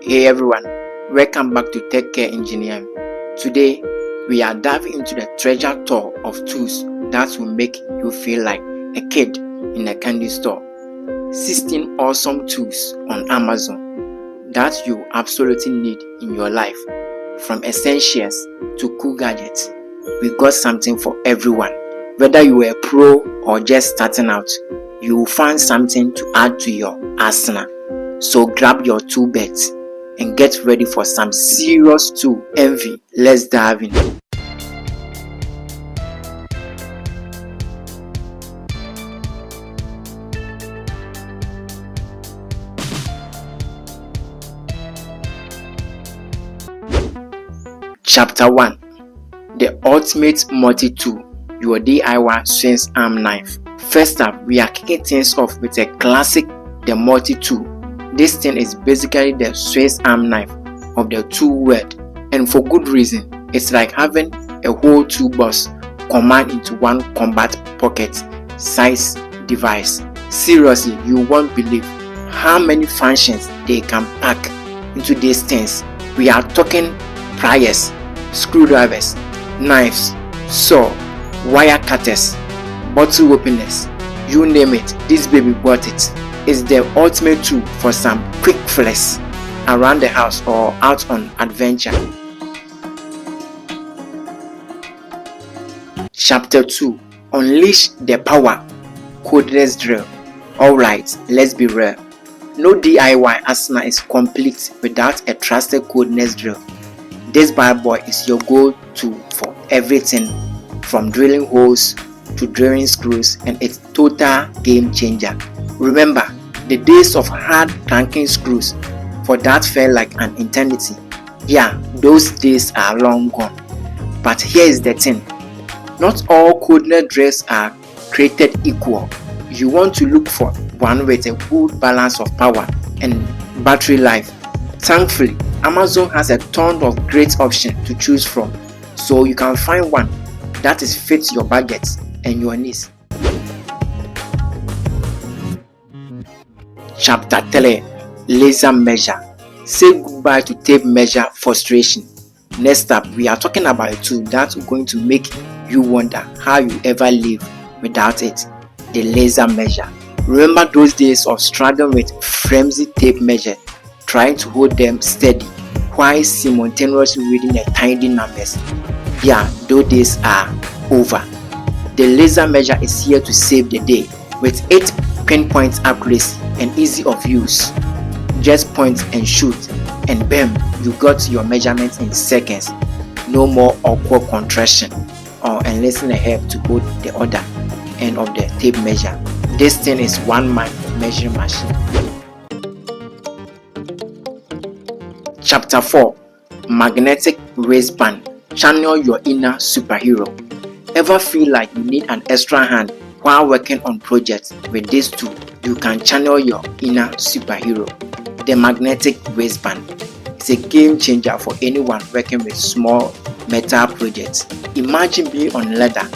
Hey everyone, welcome back to Tech Care Engineering. Today, we are diving into the treasure trove of tools that will make you feel like a kid in a candy store. 16 awesome tools on Amazon that you absolutely need in your life. From essentials to cool gadgets, we got something for everyone. Whether you are a pro or just starting out, you will find something to add to your arsenal. So grab your tool belt and get ready for some serious tool envy. Let's dive in. Chapter 1. The Ultimate Multi-Tool, your DIY Swings Arm Knife. First up, we are kicking things off with a classic, the multi-tool. This thing is basically the Swiss arm knife of the tool world, and for good reason. It's like having a whole toolbox combined into one combat pocket size device. Seriously, you won't believe how many functions they can pack into these things. We are talking pliers, screwdrivers, knives, saw, wire cutters, bottle openers, you name it, this baby got it. It's the ultimate tool for some quick flex around the house or out on adventure. Chapter 2. Unleash the power. Cordless Drill. Alright, let's be real. No DIY arsenal is complete without a trusted cordless drill. This bad boy is your go-to for everything from drilling holes to drilling screws, and it's total game changer. Remember, the days of hard cranking screws for that felt like an eternity. Yeah, those days are long gone. But here is the thing. Not all cordless drills are created equal. You want to look for one with a good balance of power and battery life. Thankfully, Amazon has a ton of great options to choose from, so you can find one that is fits your budget and your needs. Chapter 3. Laser Measure. Say goodbye to tape measure frustration. Next up, we are talking about a tool that's going to make you wonder how you ever live without it. The laser measure. Remember those days of struggling with flimsy tape measure, trying to hold them steady while simultaneously reading the tiny numbers? Yeah, those days are over. The laser measure is here to save the day with 8 pinpoint accuracy and easy of use. Just point and shoot, and bam, you got your measurements in seconds. No more awkward contraction or enlisting a help to hold the other end of the tape measure. This thing is one man measuring machine. Chapter 4. Magnetic Wristband. Channel your inner superhero. Ever feel like you need an extra hand while working on projects? With this tool, you can channel your inner superhero. The magnetic wristband is a game changer for anyone working with small metal projects. Imagine being on ladder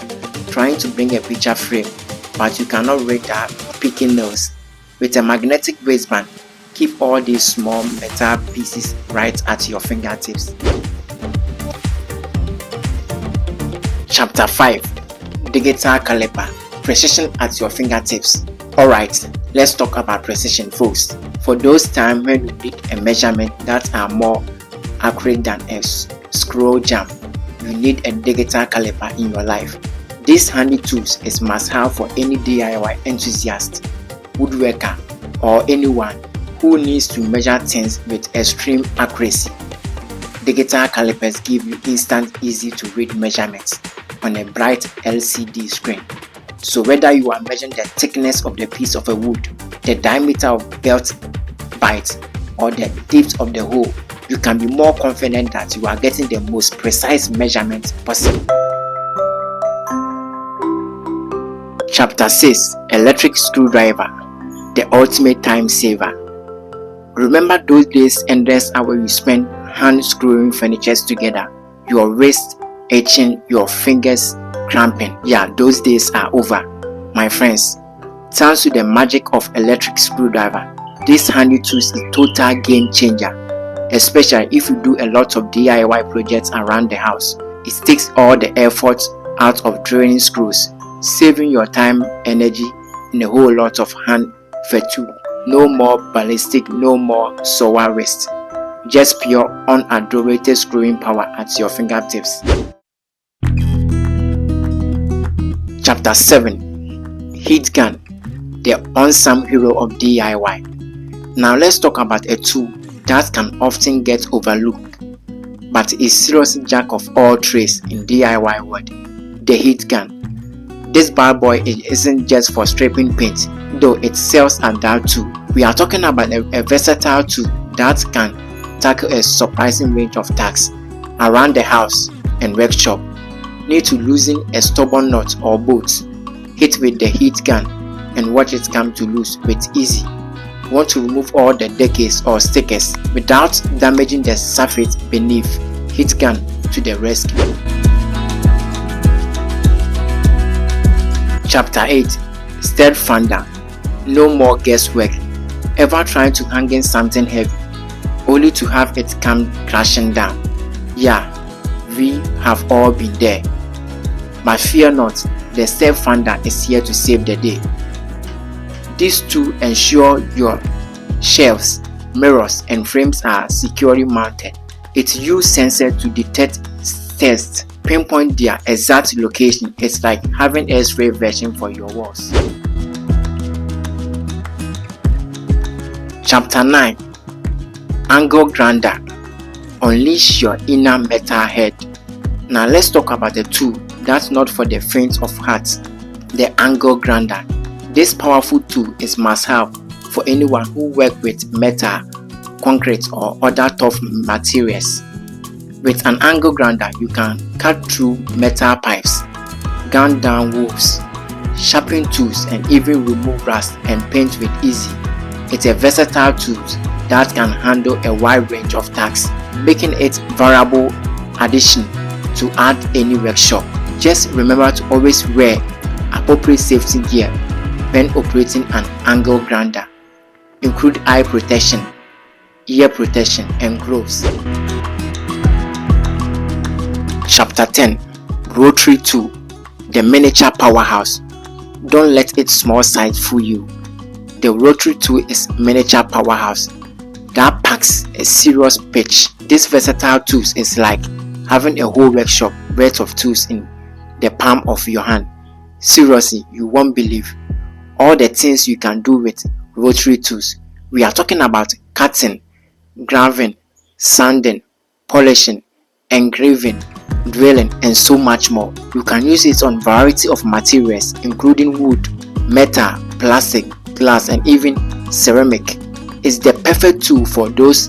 trying to bring a picture frame, but you cannot read that picking nails. With a magnetic wristband, keep all these small metal pieces right at your fingertips. Chapter 5. Digital Caliper. Precision at your fingertips. Alright, let's talk about precision first. For those times when you need a measurement that are more accurate than a scroll jam, you need a digital caliper in your life. This handy tool is must-have for any DIY enthusiast, woodworker, or anyone who needs to measure things with extreme accuracy. Digital calipers give you instant, easy-to-read measurements on a bright LCD screen. So whether you are measuring the thickness of the piece of a wood, the diameter of belt bite, or the depth of the hole, you can be more confident that you are getting the most precise measurement possible. Chapter 6. Electric Screwdriver. The ultimate time saver. Remember those days endless hours you spent hand screwing furniture together, your wrist itching, your fingers cramping? Yeah, those days are over, my friends. Thanks to the magic of electric screwdriver, this handy tool is a total game changer. especially if you do a lot of DIY projects around the house. It takes all the effort out of drilling screws, saving your time, energy, and a whole lot of hand fatigue. No more ballistic, no more sore wrist. Just pure unadulterated screwing power at your fingertips. Chapter 7. Heat Gun, the unsung hero of DIY. Now let's talk about a tool that can often get overlooked, but is seriously jack of all trades in DIY world, the heat gun. This bad boy isn't just for stripping paint, though it sells at that too. We are talking about a versatile tool that can tackle a surprising range of tasks around the house and workshop. Need to loosen a stubborn nut or bolt, hit with the heat gun and watch it come to loose with easy. Want to remove all the decals or stickers without damaging the surface beneath, heat gun to the rescue. Chapter 8. Stud Finder, no more guesswork. Ever trying to hang in something heavy only to have it come crashing down? Yeah, we have all been there. But fear not, the Stud Finder is here to save the day. These two ensure your shelves, mirrors, and frames are securely mounted. It uses sensors to detect studs, pinpoint their exact location. It's like having an X-ray version for your walls. Chapter 9. Angle Grinder, unleash your inner Metalhead. Now let's talk about a tool that's not for the faint of heart, the angle grinder. This powerful tool is must-have for anyone who works with metal, concrete, or other tough materials. With an angle grinder, you can cut through metal pipes, gun down wolves, sharpen tools, and even remove rust and paint with ease. It's a versatile tool that can handle a wide range of tasks, making it a valuable addition to add any workshop. Just remember to always wear appropriate safety gear when operating an angle grinder. Include eye protection, ear protection, and gloves. Chapter 10. Rotary Tool, the Miniature Powerhouse. Don't let its small size fool you. The rotary tool is Miniature Powerhouse that packs a serious pitch. This versatile tool is like having a whole workshop worth of tools in the palm of your hand. Seriously, you won't believe all the things you can do with rotary tools. We are talking about cutting, graving, sanding, polishing, engraving, drilling, and so much more. You can use it on a variety of materials including wood, metal, plastic, glass, and even ceramic. It's the perfect tool for those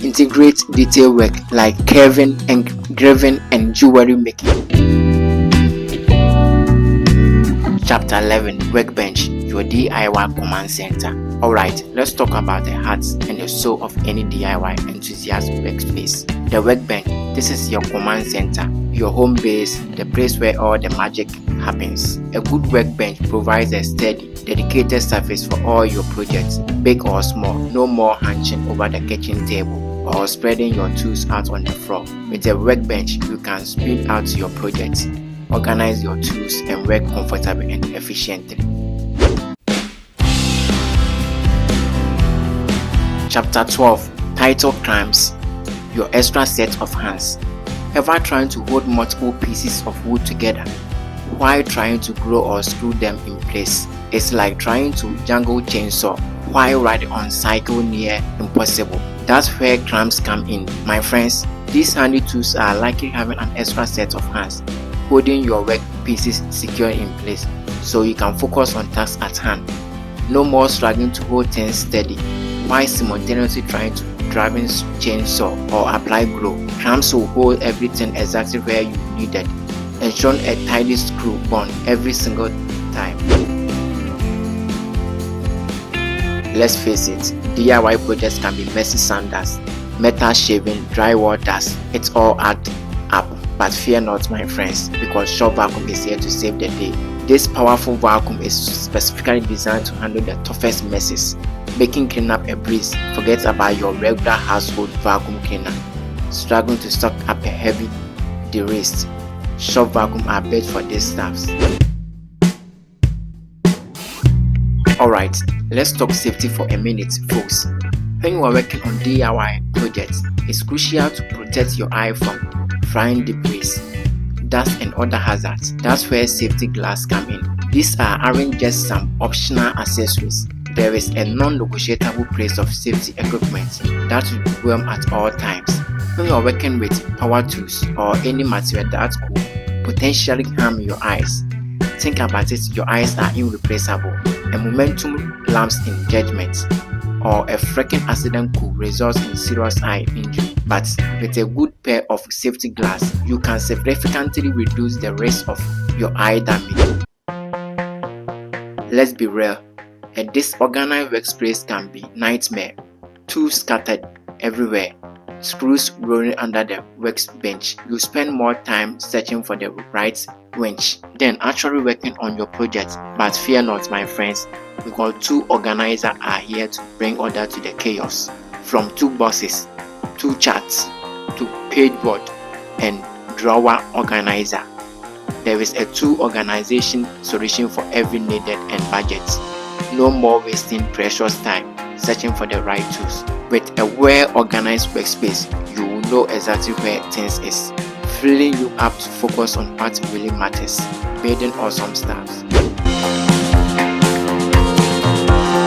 integrate detail work like carving, engraving, and jewelry making. Chapter 11. Workbench, your DIY command center. Alright, let's talk about the heart and the soul of any DIY enthusiast workspace. The workbench. This is your command center, your home base, the place where all the magic happens. A good workbench provides a steady, dedicated surface for all your projects, big or small. No more hunching over the kitchen table or spreading your tools out on the floor. With a workbench, you can spread out your projects, organize your tools, and work comfortably and efficiently. Chapter 12. Title Clamps, your extra set of hands. Ever trying to hold multiple pieces of wood together while trying to glue or screw them in place? It's like trying to jangle chainsaw while riding on cycle, near impossible. That's where clamps come in, my friends. These handy tools are likely having an extra set of hands holding your work pieces secure in place so you can focus on tasks at hand. No more struggling to hold things steady while simultaneously trying to drive in chainsaw or apply glue. Clamps will hold everything exactly where you need it, ensuring a tidy screw bond every single time. Let's face it, DIY projects can be messy sanders, metal shaving, drywall dust. It's all add up. But fear not, my friends, because Shop Vacuum is here to save the day. This powerful vacuum is specifically designed to handle the toughest messes, making cleanup a breeze. Forget about your regular household vacuum cleaner. Struggling to stock up a heavy de-wrist, shop vacuum are built for these stuffs. Alright, let's talk safety for a minute, folks. When you are working on DIY projects, it's crucial to protect your eye from flying debris, dust and other hazards. That's where safety glasses come in. These aren't just some optional accessories. There is a non-negotiable place of safety equipment that will be worn at all times. When you are working with power tools or any material that could potentially harm your eyes, think about it. Your eyes are irreplaceable. A momentum lapse in judgment or a freaking accident could result in serious eye injury. But with a good pair of safety glasses, you can significantly reduce the risk of your eye damage. Let's be real, a disorganized workspace can be a nightmare. Tools scattered everywhere, screws rolling under the workbench. You spend more time searching for the right wrench than actually working on your project. But fear not, my friends, because tool organizers are here to bring order to the chaos. From toolboxes, tool charts, to pageboard and drawer organizer, there is a tool organization solution for every needed and budget. No more wasting precious time searching for the right tools. With a well-organized workspace, you will know exactly where things is, filling you up to focus on what really matters, building awesome stuff.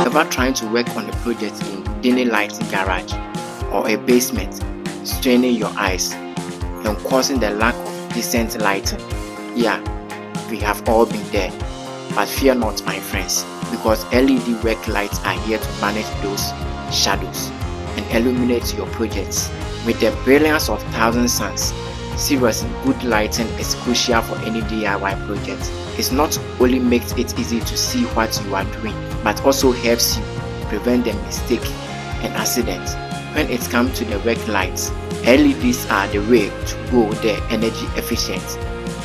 Ever trying to work on a project in dimly lighted garage or a basement, straining your eyes and causing the lack of decent lighting? Yeah, we have all been there. But fear not, my friends, because LED work lights are here to manage those shadows and illuminate your projects with the brilliance of thousand suns. Seriously, good lighting is crucial for any DIY project. It not only makes it easy to see what you are doing, but also helps you prevent the mistake and accidents. When it comes to the work lights, LEDs are the way to go. They're energy efficient,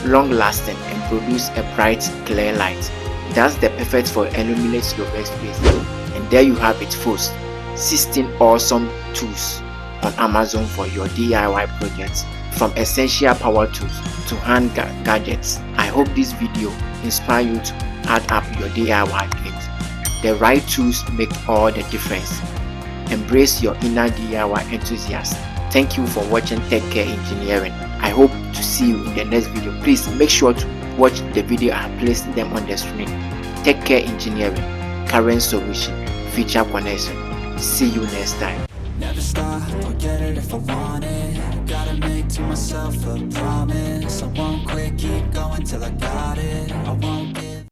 long lasting and produce a bright, clear light. That's the perfect for illuminate your workspace. And there you have it, folks. 16 awesome tools on Amazon for your DIY projects, from essential power tools to hand gadgets. I hope this video inspires you to add up your DIY kit. The right tools make all the difference. Embrace your inner DIY enthusiast. Thank you for watching Tech Care Engineering. I hope to see you in the next video. Please make sure to watch the video I placed them on the screen. Tech Care Engineering, current solution, future connection. See you next time. Never stop, I'll get it if I want it. Gotta make to myself a promise, I won't quit.